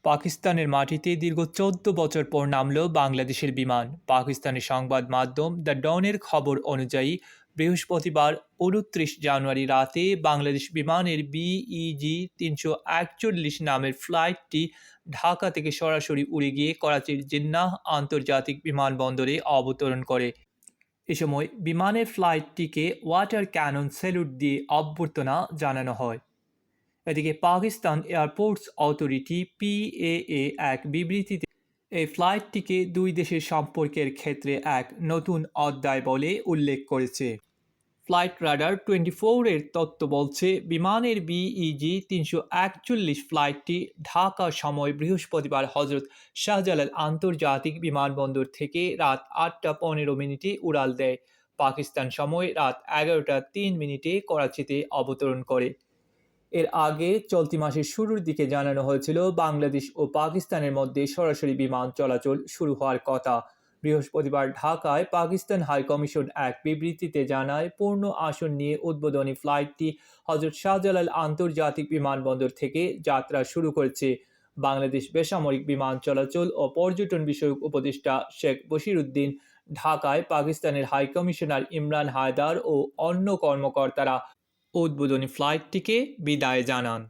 পাকিস্তানের মাটিতে দীর্ঘ ১৪ বছর পর নামল বাংলাদেশের বিমান। পাকিস্তানের সংবাদ মাধ্যম দ্য ডনের খবর অনুযায়ী বৃহস্পতিবার ২৯ জানুয়ারি রাতে বাংলাদেশ বিমানের বিইজি ৩৪১ নামের ফ্লাইটটি ঢাকা থেকে সরাসরি উড়ে গিয়ে করাচির জিন্নাহ আন্তর্জাতিক বিমানবন্দরে অবতরণ করে। এ সময় বিমানের ফ্লাইটটিকে ওয়াটার ক্যানন স্যালুট দিয়ে অভ্যর্থনা জানানো হয়। এদিকে পাকিস্তান এয়ারপোর্টস অথরিটি পিএএ এক বিবৃতিতে এই ফ্লাইটটিকে দুই দেশের সম্পর্কের ক্ষেত্রে এক নতুন অধ্যায় বলে উল্লেখ করেছে। ফ্লাইট রাডার 24-এর তথ্য বলছে বিমানের বিইজি ৩৪১ ফ্লাইটটি ঢাকা সময় বৃহস্পতিবার হজরত শাহজালাল আন্তর্জাতিক বিমানবন্দর থেকে রাত ৮টা ১৫ মিনিটে উড়াল দেয়। পাকিস্তান সময় রাত ১১টা ৩ মিনিটে করাচিতে অবতরণ করে। এর আগে চলতি মাসের শুরুর দিকে জানানো হয়েছিল বাংলাদেশ ও পাকিস্তানের মধ্যে সরাসরি বিমান চলাচল শুরু হওয়ার কথা। বৃহস্পতিবার ঢাকায় পাকিস্তান হাইকমিশন এক বিবৃতিতে জানায়, পূর্ণ আসন নিয়ে উদ্বোধনী ফ্লাইটটি হজরত শাহজালাল আন্তর্জাতিক বিমানবন্দর থেকে যাত্রা শুরু করেছে। বাংলাদেশ বেসামরিক বিমান চলাচল ও পর্যটন বিষয়ক উপদেষ্টা শেখ বশিরউদ্দিন ঢাকায় পাকিস্তানের হাইকমিশনার ইমরান হায়দার ও অন্য কর্মকর্তারা উদ্বোধনী ফ্লাইটটিকে বিদায় জানান।